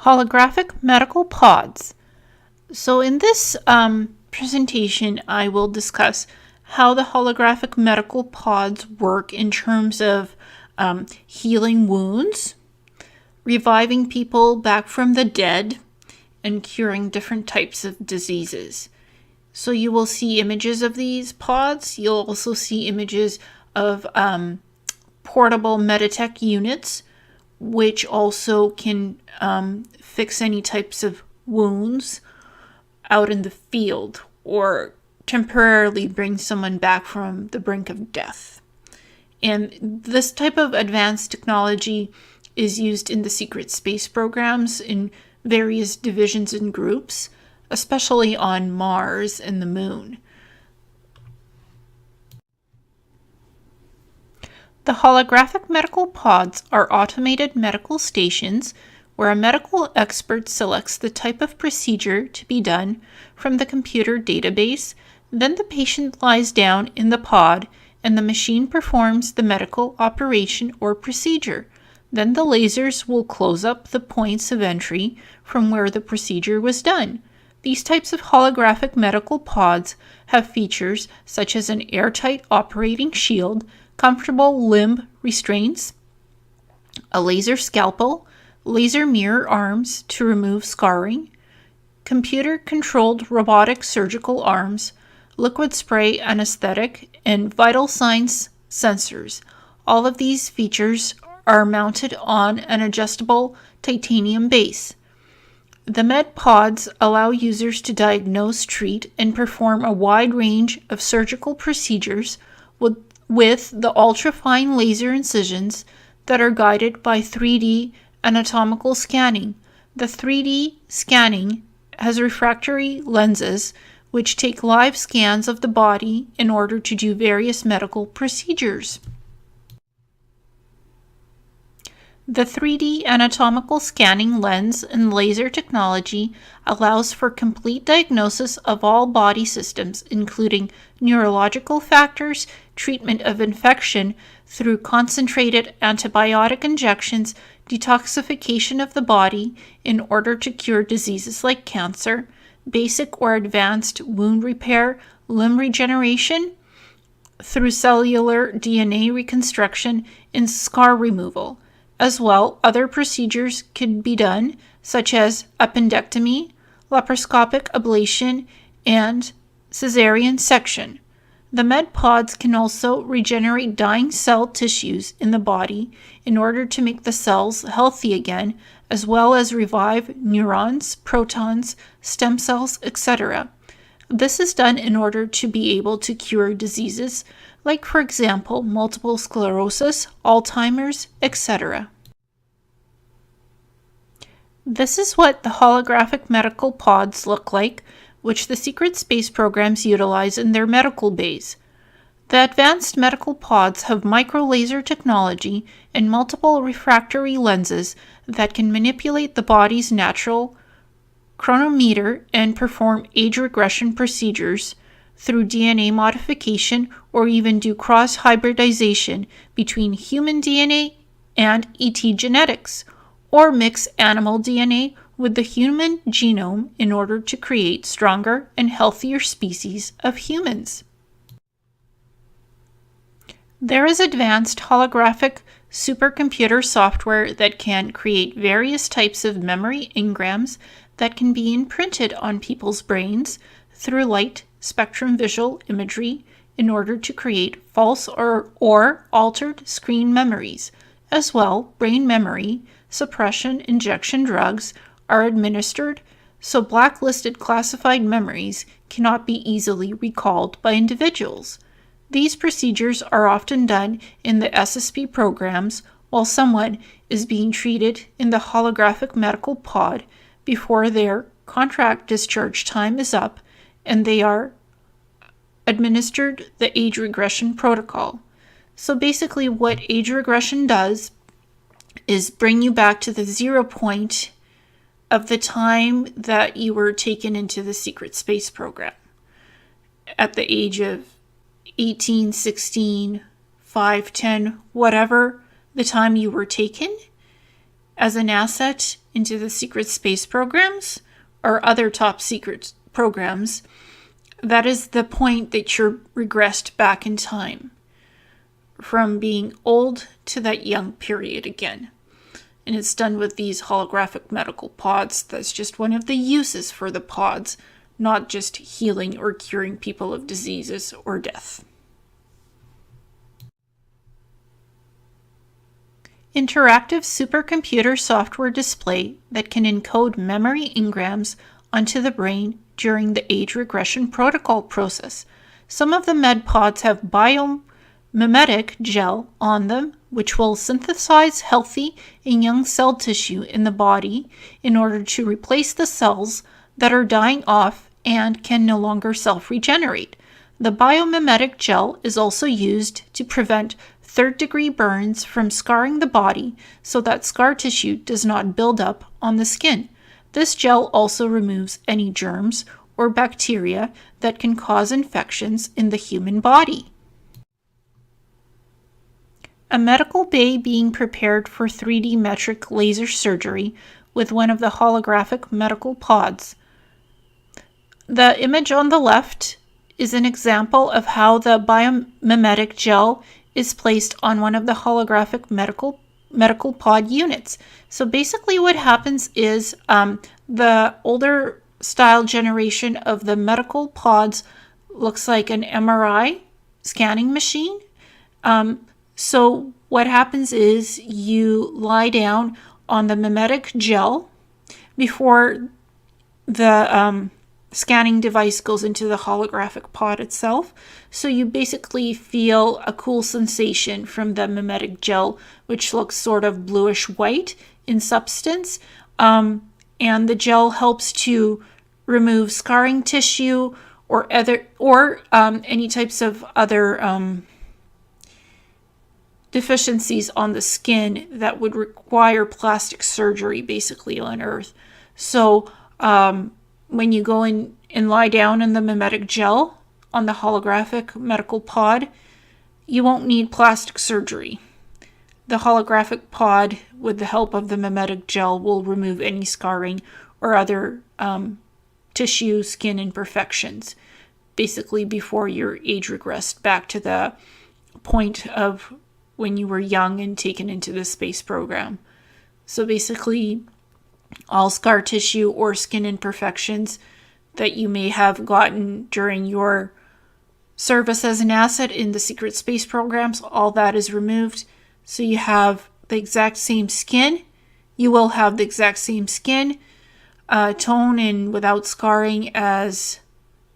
Holographic medical pods. So in this presentation, I will discuss how the holographic medical pods work in terms of healing wounds, reviving people back from the dead, and curing different types of diseases. So you will see images of these pods. You'll also see images of portable Meditech units, which also can fix any types of wounds out in the field or temporarily bring someone back from the brink of death. And this type of advanced technology is used in the secret space programs in various divisions and groups, especially on Mars and the Moon. The holographic medical pods are automated medical stations where a medical expert selects the type of procedure to be done from the computer database. Then the patient lies down in the pod and the machine performs the medical operation or procedure. Then the lasers will close up the points of entry from where the procedure was done. These types of holographic medical pods have features such as an airtight operating shield, comfortable limb restraints, a laser scalpel, laser mirror arms to remove scarring, computer-controlled robotic surgical arms, liquid spray anesthetic, and vital signs sensors. All of these features are mounted on an adjustable titanium base. The med pods allow users to diagnose, treat, and perform a wide range of surgical procedures with the ultra-fine laser incisions that are guided by 3D anatomical scanning. The 3D scanning has refractory lenses which take live scans of the body in order to do various medical procedures. The 3D anatomical scanning lens and laser technology allows for complete diagnosis of all body systems, including neurological factors, treatment of infection through concentrated antibiotic injections, detoxification of the body in order to cure diseases like cancer, basic or advanced wound repair, limb regeneration through cellular DNA reconstruction, and scar removal. As well, other procedures could be done, such as appendectomy, laparoscopic ablation, and cesarean section. The med pods can also regenerate dying cell tissues in the body in order to make the cells healthy again, as well as revive neurons, protons, stem cells, etc. This is done in order to be able to cure diseases like, for example, multiple sclerosis, Alzheimer's, etc. This is what the holographic medical pods look like, which the secret space programs utilize in their medical bays. The advanced medical pods have micro-laser technology and multiple refractory lenses that can manipulate the body's natural chronometer and perform age regression procedures through DNA modification or even do cross-hybridization between human DNA and ET genetics, or mix animal DNA with the human genome in order to create stronger and healthier species of humans. There is advanced holographic supercomputer software that can create various types of memory engrams that can be imprinted on people's brains through light spectrum visual imagery in order to create false or altered screen memories. As well, brain memory suppression injection drugs are administered, so blacklisted classified memories cannot be easily recalled by individuals. These procedures are often done in the SSP programs while someone is being treated in the holographic medical pod before their contract discharge time is up and they are administered the age regression protocol. So basically what age regression does is bring you back to the 0 point of the time that you were taken into the secret space program at the age of 18, 16, 5, 10, whatever the time you were taken. as an asset into the secret space programs or other top secret programs, that is the point that you're regressed back in time from being old to that young period again. And it's done with these holographic medical pods. That's just one of the uses for the pods, not just healing or curing people of diseases or death. Interactive supercomputer software display that can encode memory engrams onto the brain during the age regression protocol process. Some of the MedPods have biomimetic gel on them, which will synthesize healthy and young cell tissue in the body in order to replace the cells that are dying off and can no longer self-regenerate. The biomimetic gel is also used to prevent third-degree burns from scarring the body so that scar tissue does not build up on the skin. This gel also removes any germs or bacteria that can cause infections in the human body. A medical bay being prepared for 3D metric laser surgery with one of the holographic medical pods. The image on the left is an example of how the biomimetic gel is placed on one of the holographic medical pod units. So basically what happens is the older style generation of the medical pods looks like an MRI scanning machine. So what happens is you lie down on the mimetic gel before the scanning device goes into the holographic pod itself. So you basically feel a cool sensation from the mimetic gel, which looks sort of bluish white in substance. And the gel helps to remove scarring tissue or any types of other deficiencies on the skin that would require plastic surgery basically on Earth. So when you go in and lie down in the mimetic gel on the holographic medical pod, you won't need plastic surgery. The holographic pod, with the help of the mimetic gel, will remove any scarring or other tissue, skin imperfections, basically before you're age regressed back to the point of when you were young and taken into the space program. So basically, all scar tissue or skin imperfections that you may have gotten during your service as an asset in the secret space programs, all that is removed. So you have the exact same skin. You will have the exact same skin tone and without scarring as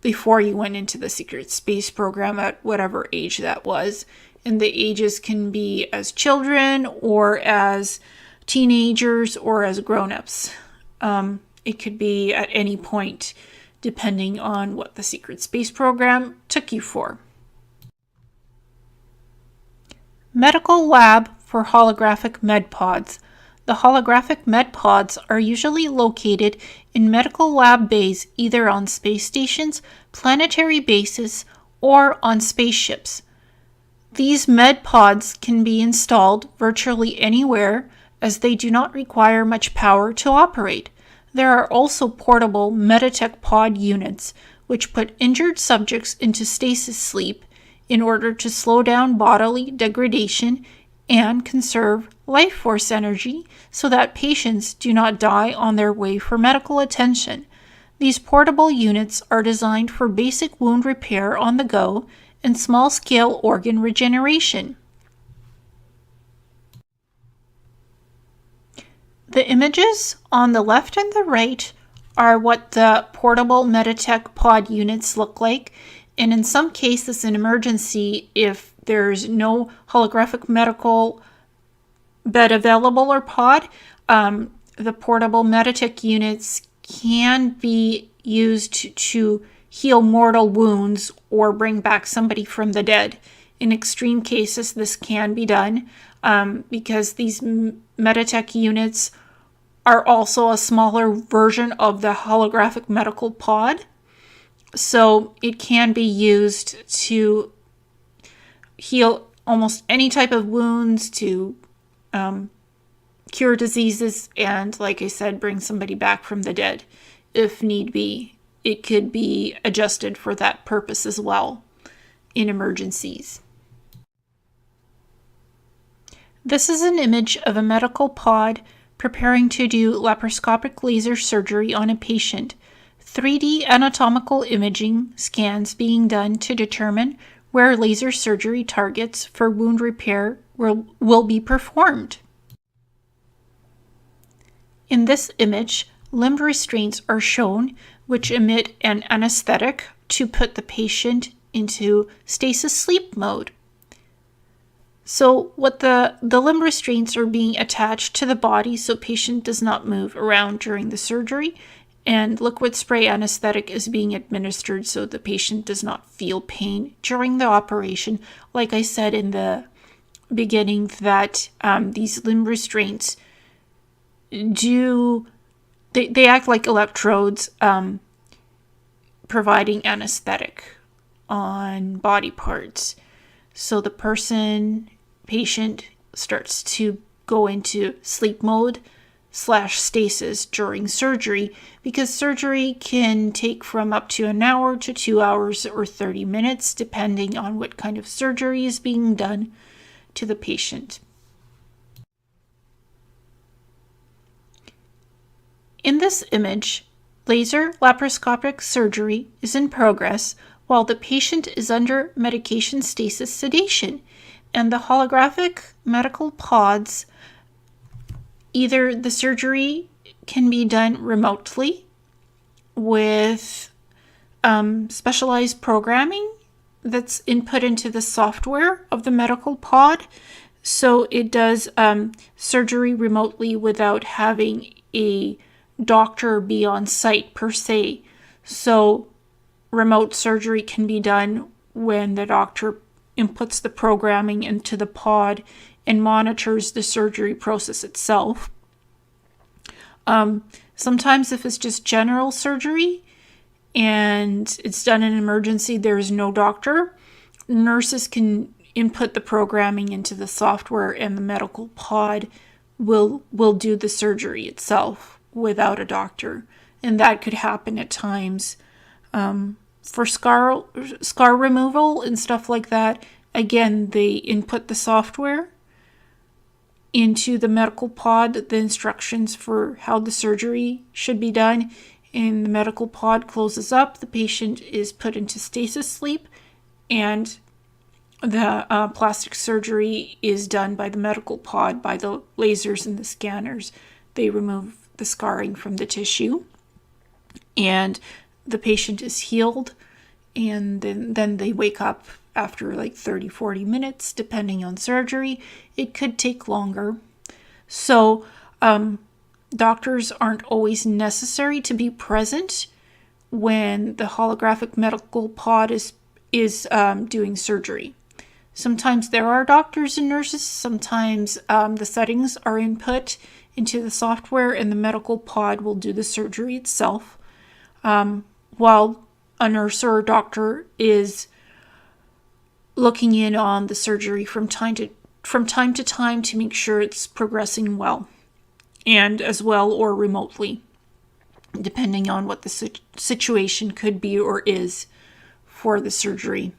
before you went into the secret space program at whatever age that was. And the ages can be as children or as teenagers or as grown-ups. It could be at any point depending on what the secret space program took you for. Medical lab for holographic MedPods. The holographic MedPods are usually located in medical lab bays either on space stations, planetary bases, or on spaceships. These MedPods can be installed virtually anywhere as they do not require much power to operate. There are also portable Meditech pod units, which put injured subjects into stasis sleep in order to slow down bodily degradation and conserve life force energy so that patients do not die on their way for medical attention. These portable units are designed for basic wound repair on the go and small-scale organ regeneration. The images on the left and the right are what the portable Meditech pod units look like, and in some cases in emergency, if there's no holographic medical bed available or pod, the portable Meditech units can be used to heal mortal wounds or bring back somebody from the dead. In extreme cases, this can be done because these Meditech units are also a smaller version of the holographic medical pod. So it can be used to heal almost any type of wounds, to cure diseases, and like I said, bring somebody back from the dead if need be. It could be adjusted for that purpose as well in emergencies. This is an image of a medical pod preparing to do laparoscopic laser surgery on a patient. 3D anatomical imaging scans being done to determine where laser surgery targets for wound repair will be performed. In this image, limb restraints are shown, which emit an anesthetic to put the patient into stasis sleep mode. So what the limb restraints are being attached to the body so patient does not move around during the surgery, and liquid spray anesthetic is being administered so the patient does not feel pain during the operation. Like I said in the beginning, that these limb restraints they act like electrodes, providing anesthetic on body parts. So the patient starts to go into sleep mode / stasis during surgery, because surgery can take from up to an hour to 2 hours or 30 minutes, depending on what kind of surgery is being done to the patient. In this image, laser laparoscopic surgery is in progress while the patient is under medication stasis sedation, and the holographic medical pods, either the surgery can be done remotely with specialized programming that's input into the software of the medical pod. So it does surgery remotely without having a doctor be on site per se. So remote surgery can be done when the doctor inputs the programming into the pod and monitors the surgery process itself. Sometimes if it's just general surgery and it's done in an emergency, there's no doctor, nurses can input the programming into the software and the medical pod will do the surgery itself without a doctor. And that could happen at times. For scar removal and stuff like that, again, they input the software into the medical pod, the instructions for how the surgery should be done, and the medical pod closes up, the patient is put into stasis sleep, and the plastic surgery is done by the medical pod, by the lasers and the scanners. They remove the scarring from the tissue, and the patient is healed, and then they wake up after like 30-40 minutes, depending on surgery. It could take longer. So doctors aren't always necessary to be present when the holographic medical pod is doing surgery. Sometimes there are doctors and nurses. Sometimes the settings are input into the software and the medical pod will do the surgery itself, while a nurse or a doctor is looking in on the surgery from time to time to make sure it's progressing well, and as well or remotely, depending on what the situation could be or is for the surgery.